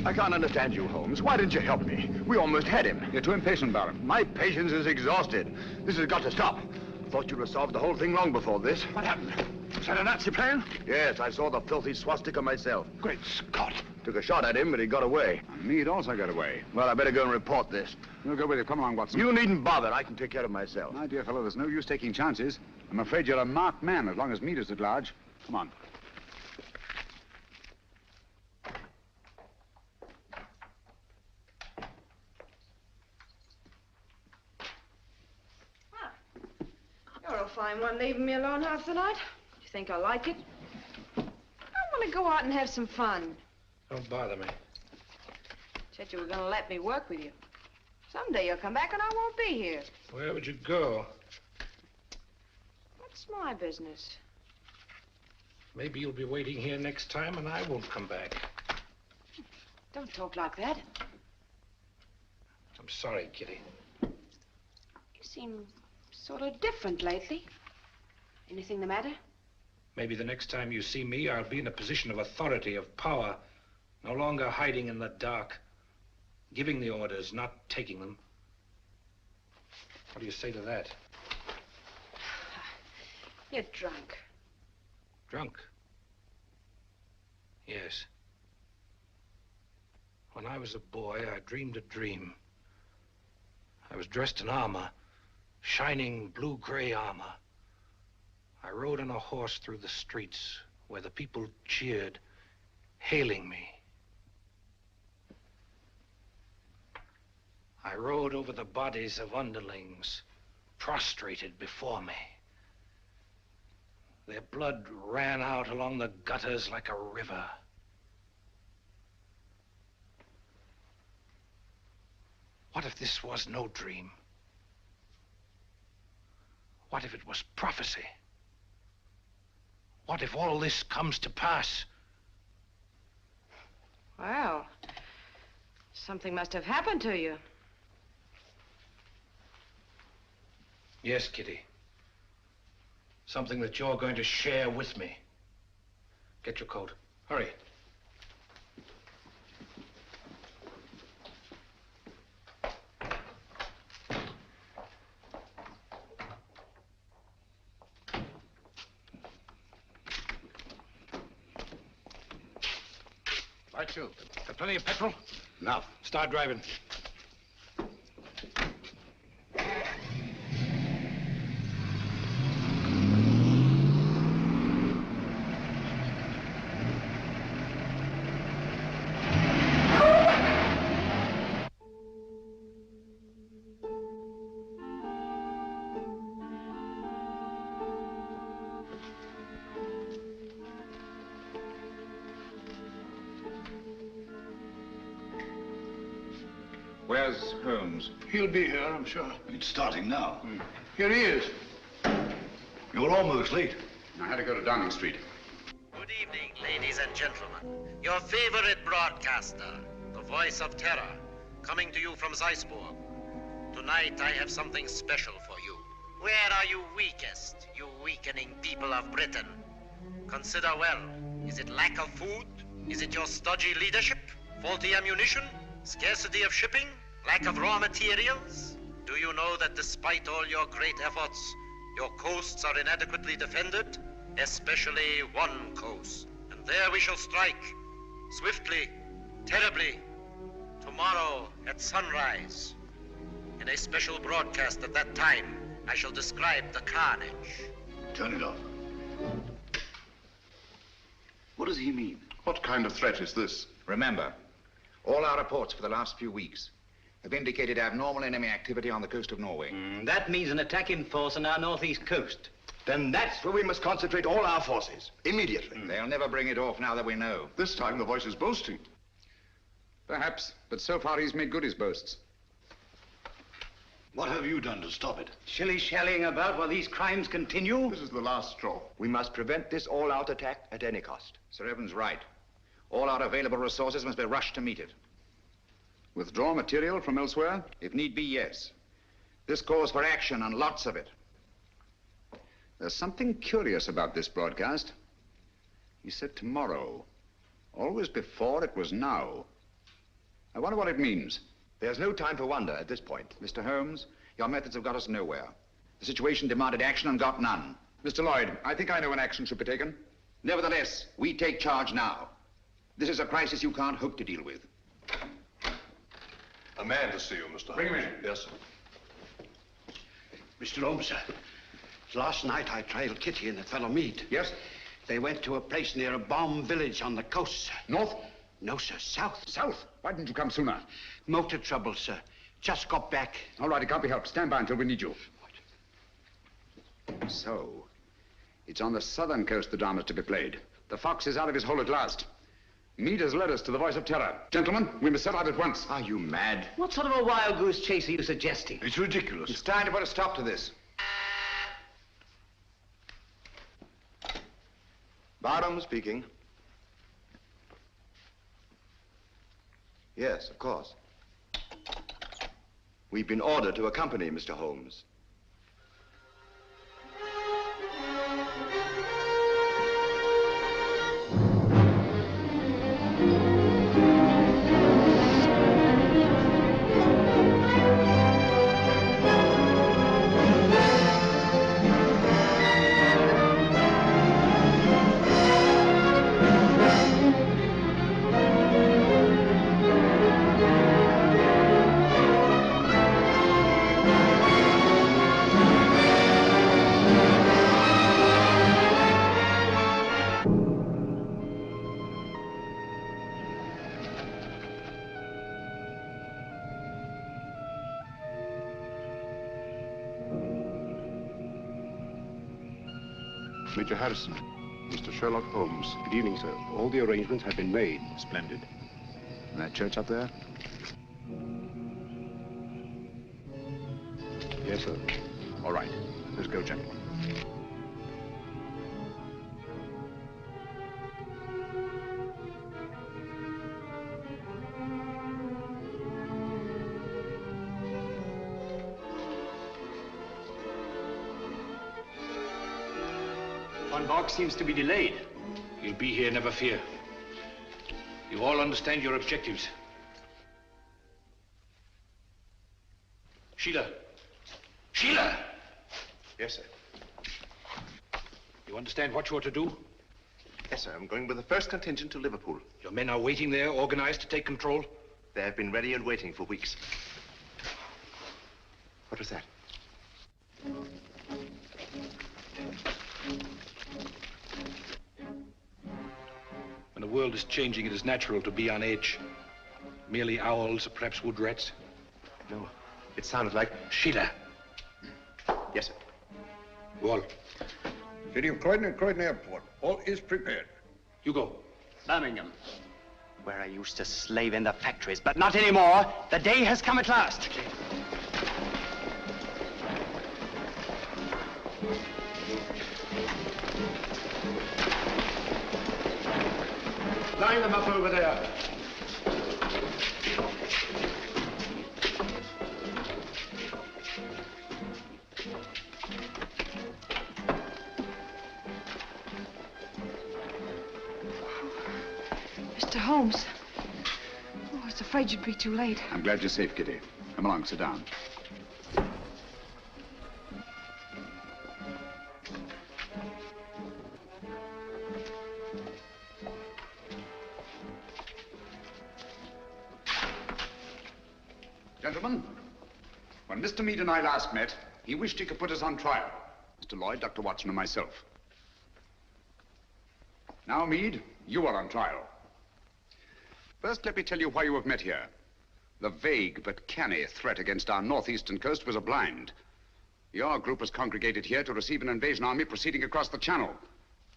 I can't understand you, Holmes. Why didn't you help me? We almost had him. You're too impatient, Barham. My patience is exhausted. This has got to stop. Thought you'd have solved the whole thing long before this. What happened? Was that a Nazi plane? Yes, I saw the filthy swastika myself. Great Scott. Took a shot at him, but he got away. And me, it also got away. Well, I better go and report this. We'll go with you. Come along, Watson. You needn't bother. I can take care of myself. My dear fellow, there's no use taking chances. I'm afraid you're a marked man as long as Meader's at large. Come on. You're a fine one, leaving me alone half the night. You think I like it? I want to go out and have some fun. Don't bother me. Said you were going to let me work with you. Someday you'll come back and I won't be here. Where would you go? What's my business? Maybe you'll be waiting here next time and I won't come back. Don't talk like that. I'm sorry, Kitty. You seem sort of different lately. Anything the matter? Maybe the next time you see me, I'll be in a position of authority, of power. No longer hiding in the dark. Giving the orders, not taking them. What do you say to that? You're drunk. Drunk? Yes. When I was a boy, I dreamed a dream. I was dressed in armor, shining blue-gray armor. I rode on a horse through the streets where the people cheered, hailing me. I rode over the bodies of underlings, prostrated before me. Their blood ran out along the gutters like a river. What if this was no dream? What if it was prophecy? What if all this comes to pass? Well, something must have happened to you. Yes, Kitty. Something that you're going to share with me. Get your coat. Hurry. Right, you. Got plenty of petrol? Enough. Start driving. Where's Holmes? He'll be here, I'm sure. It's starting now. Here he is. You're almost late. I had to go to Downing Street. Good evening, ladies and gentlemen. Your favorite broadcaster, the voice of terror, coming to you from Zeisburg. Tonight, I have something special for you. Where are you weakest, you weakening people of Britain? Consider well. Is it lack of food? Is it your stodgy leadership? Faulty ammunition? Scarcity of shipping? Lack of raw materials? Do you know that despite all your great efforts, your coasts are inadequately defended? Especially one coast. And there we shall strike. Swiftly, terribly. Tomorrow at sunrise. In a special broadcast at that time, I shall describe the carnage. Turn it off. What does he mean? What kind of threat is this? Remember, all our reports for the last few weeks have indicated abnormal enemy activity on the coast of Norway. That means an attack in force on our northeast coast. Then that's where we must concentrate all our forces, immediately. They'll never bring it off now that we know. This time the voice is boasting. Perhaps, but so far he's made good his boasts. What have you done to stop it? Shilly-shallying about while these crimes continue? This is the last straw. We must prevent this all-out attack at any cost. Sir Evan's right. All our available resources must be rushed to meet it. Withdraw material from elsewhere? If need be, yes. This calls for action, and lots of it. There's something curious about this broadcast. He said tomorrow. Always before, it was now. I wonder what it means. There's no time for wonder at this point. Mr. Holmes, your methods have got us nowhere. The situation demanded action and got none. Mr. Lloyd, I think I know when action should be taken. Nevertheless, we take charge now. This is a crisis you can't hope to deal with. A man to see you, Mr. Holmes. Bring him in. Yes, sir. Mr. Holmes, sir. Last night I trailed Kitty and the fellow Mead. Yes? They went to a place near a bomb village on the coast, sir. North? No, sir. South. South? Why didn't you come sooner? Motor trouble, sir. Just got back. All right, it can't be helped. Stand by until we need you. So, it's on the southern coast the drama's to be played. The fox is out of his hole at last. Mead has led us to the voice of terror. Gentlemen, we must set out at once. Are you mad? What sort of a wild goose chase are you suggesting? It's ridiculous. It's time to put a stop to this. Barham speaking. Yes, of course. We've been ordered to accompany Mr. Holmes. Major Harrison, Mr. Sherlock Holmes. Good evening, sir. All the arrangements have been made. Splendid. And that church up there? Yes, sir. All right. Let's go, gentlemen. Van Bog seems to be delayed. He'll be here, never fear. You all understand your objectives. Sheila! Sheila! Yes, sir. You understand what you are to do? Yes, sir. I'm going with the first contingent to Liverpool. Your men are waiting there, organized to take control? They have been ready and waiting for weeks. What was that? When the world is changing, it is natural to be on edge. Merely owls or perhaps wood rats. No, it sounded like... Sheila. Yes, sir. Go on. City of Croydon and Croydon Airport. All is prepared. You go. Birmingham. Where I used to slave in the factories, but not anymore. The day has come at last. Line them up over there. Mr. Holmes. Oh, I was afraid you'd be too late. I'm glad you're safe, Kitty. Come along, sit down. Gentlemen, when Mr. Mead and I last met, he wished he could put us on trial. Mr. Lloyd, Dr. Watson, and myself. Now, Mead, you are on trial. First, let me tell you why you have met here. The vague but canny threat against our northeastern coast was a blind. Your group was congregated here to receive an invasion army proceeding across the channel.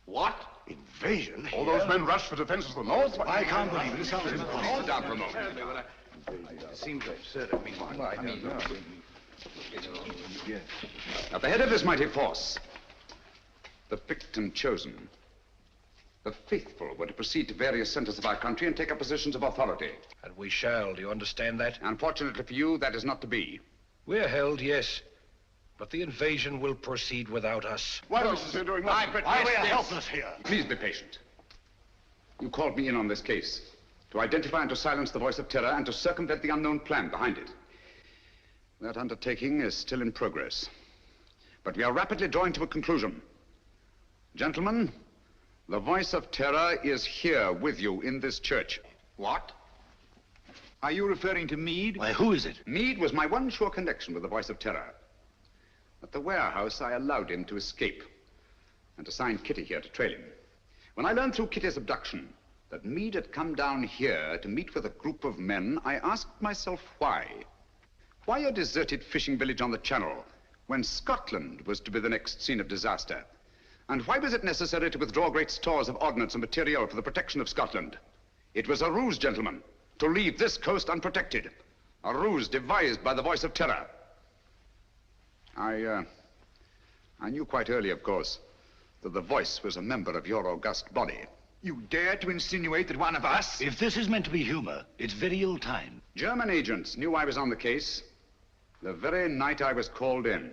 What? Invasion? All those men rushed for defense of the north? I can't believe it. It sounds impossible. Hold down for a moment. It seems absurd of me. At the head of this mighty force, the victim chosen, The faithful were to proceed to various centers of our country and take up positions of authority. And we shall, do you understand that? Unfortunately for you, that is not to be. We're held, yes. But the invasion will proceed without us. What else is there doing? Why we are helpless here? Please be patient. You called me in on this case to identify and to silence the voice of terror and to circumvent the unknown plan behind it. That undertaking is still in progress. But we are rapidly drawing to a conclusion. Gentlemen, the voice of terror is here with you in this church. What? Are you referring to Meade? Why, who is it? Meade was my one sure connection with the voice of terror. At the warehouse, I allowed him to escape and assigned Kitty here to trail him. When I learned through Kitty's abduction that Meade had come down here to meet with a group of men, I asked myself why. Why a deserted fishing village on the Channel when Scotland was to be the next scene of disaster? And why was it necessary to withdraw great stores of ordnance and material for the protection of Scotland? It was a ruse, gentlemen, to leave this coast unprotected. A ruse devised by the voice of terror. I knew quite early, of course, that the voice was a member of your august body. You dare to insinuate that one of us... If this is meant to be humor, it's very ill-timed. German agents knew I was on the case the very night I was called in.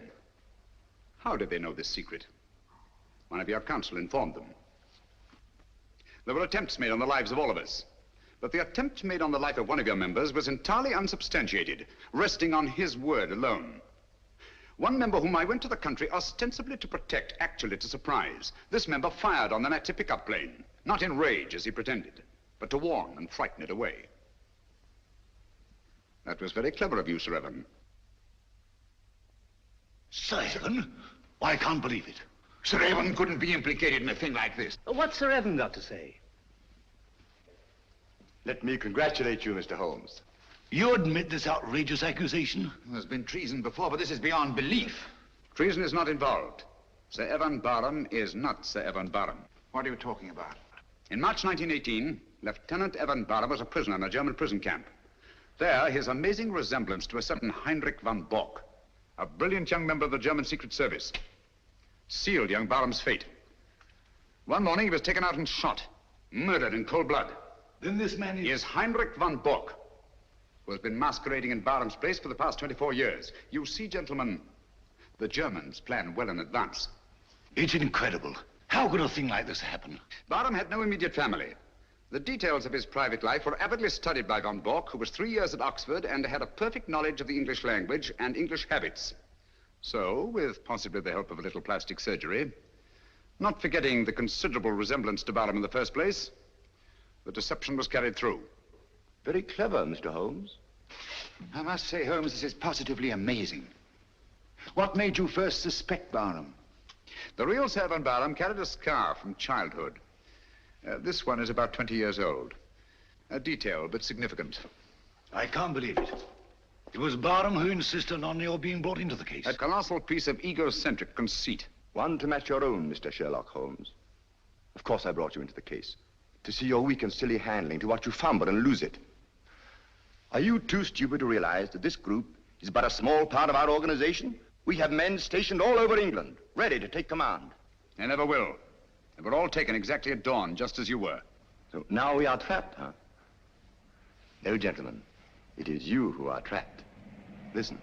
How did they know this secret? One of your counsel informed them. There were attempts made on the lives of all of us. But the attempt made on the life of one of your members was entirely unsubstantiated, resting on his word alone. One member whom I went to the country ostensibly to protect, actually to surprise. This member fired on the Nazi pickup plane, not in rage as he pretended, but to warn and frighten it away. That was very clever of you, Sir Evan. Sir Evan? I can't believe it. Sir Evan couldn't be implicated in a thing like this. What's Sir Evan got to say? Let me congratulate you, Mr. Holmes. You admit this outrageous accusation? There's been treason before, but this is beyond belief. Treason is not involved. Sir Evan Barham is not Sir Evan Barham. What are you talking about? In March 1918, Lieutenant Evan Barham was a prisoner in a German prison camp. There, his amazing resemblance to a certain Heinrich von Bock, a brilliant young member of the German Secret Service, sealed young Barham's fate. One morning, he was taken out and shot, murdered in cold blood. Then this man is Heinrich von Bock, who has been masquerading in Barham's place for the past 24 years. You see, gentlemen, the Germans plan well in advance. It's incredible. How could a thing like this happen? Barham had no immediate family. The details of his private life were avidly studied by von Bock, who was 3 years at Oxford and had a perfect knowledge of the English language and English habits. So, with possibly the help of a little plastic surgery, not forgetting the considerable resemblance to Barham in the first place, the deception was carried through. Very clever, Mr. Holmes. I must say, Holmes, this is positively amazing. What made you first suspect Barham? The real Sir Evan Barham carried a scar from childhood. This one is about 20 years old. A detail, but significant. I can't believe it. It was Barham who insisted on your being brought into the case. A colossal piece of egocentric conceit. One to match your own, Mr. Sherlock Holmes. Of course I brought you into the case. To see your weak and silly handling, to watch you fumble and lose it. Are you too stupid to realize that this group is but a small part of our organization? We have men stationed all over England, ready to take command. They never will. They were all taken exactly at dawn, just as you were. So now we are trapped, huh? No, gentlemen. It is you who are trapped. Listen.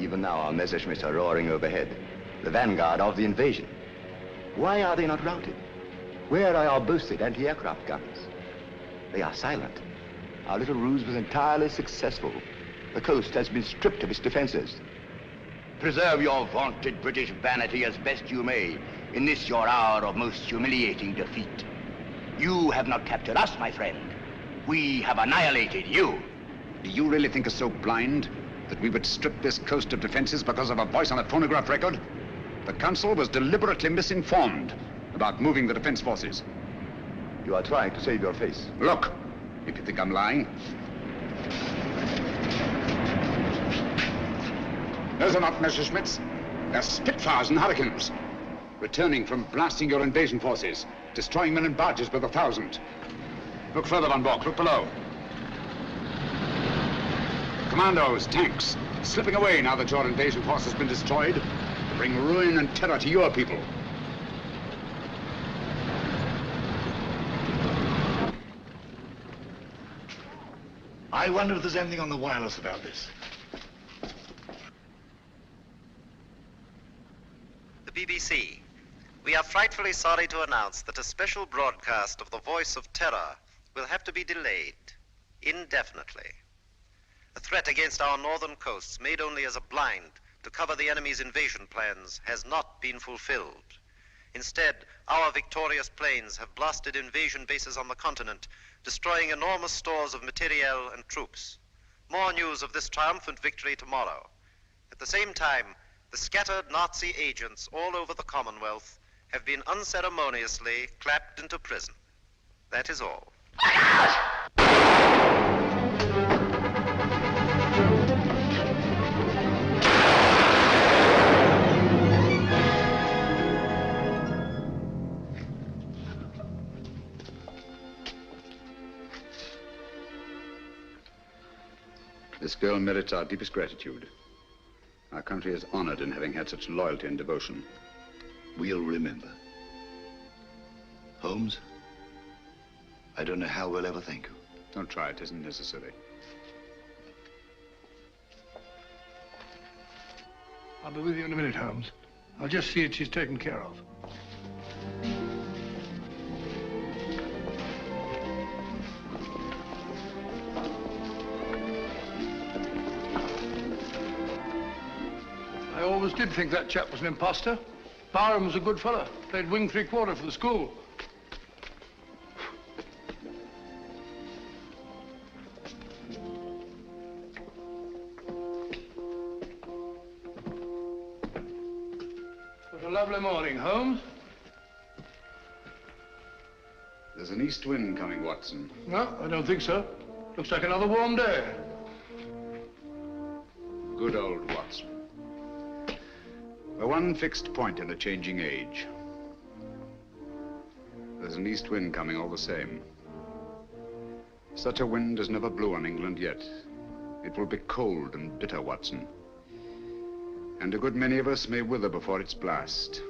Even now our Messerschmitts are roaring overhead, the vanguard of the invasion. Why are they not routed? Where are our boasted anti-aircraft guns? They are silent. Our little ruse was entirely successful. The coast has been stripped of its defenses. Preserve your vaunted British vanity as best you may in this your hour of most humiliating defeat. You have not captured us, my friend. We have annihilated you. Do you really think us so blind that we would strip this coast of defenses because of a voice on a phonograph record? The Council was deliberately misinformed about moving the defense forces. You are trying to save your face. Look, if you think I'm lying. Those are not Messerschmitts. They're Spitfires and Hurricanes. Returning from blasting your invasion forces, destroying men and barges by the thousand. Look further, Von Bock. Look below. Commandos, tanks, slipping away now that your invasion force has been destroyed to bring ruin and terror to your people. I wonder if there's anything on the wireless about this. The BBC. We are frightfully sorry to announce that a special broadcast of the Voice of Terror will have to be delayed indefinitely. A threat against our northern coasts, made only as a blind to cover the enemy's invasion plans, has not been fulfilled. Instead, our victorious planes have blasted invasion bases on the continent, destroying enormous stores of materiel and troops. More news of this triumphant victory tomorrow. At the same time, the scattered Nazi agents all over the Commonwealth have been unceremoniously clapped into prison. That is all. This girl merits our deepest gratitude. Our country is honored in having had such loyalty and devotion. We'll remember. Holmes, I don't know how we'll ever thank you. Don't try, it isn't necessary. I'll be with you in a minute, Holmes. I'll just see that she's taken care of. I always did think that chap was an imposter. Barham was a good fellow. Played wing three-quarter for the school. What a lovely morning, Holmes. There's an east wind coming, Watson. No, I don't think so. Looks like another warm day. Good old Watson. The one fixed point in a changing age. There's an east wind coming all the same. Such a wind has never blew on England yet. It will be cold and bitter, Watson. And a good many of us may wither before its blast.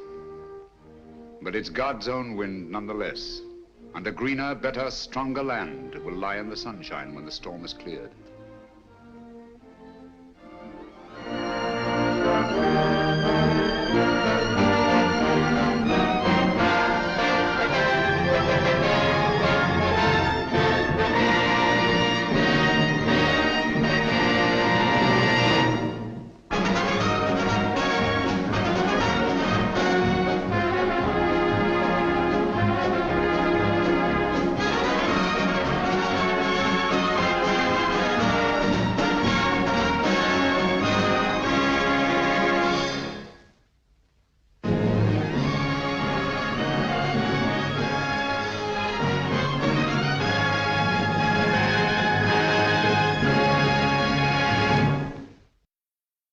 But it's God's own wind nonetheless. And a greener, better, stronger land will lie in the sunshine when the storm is cleared.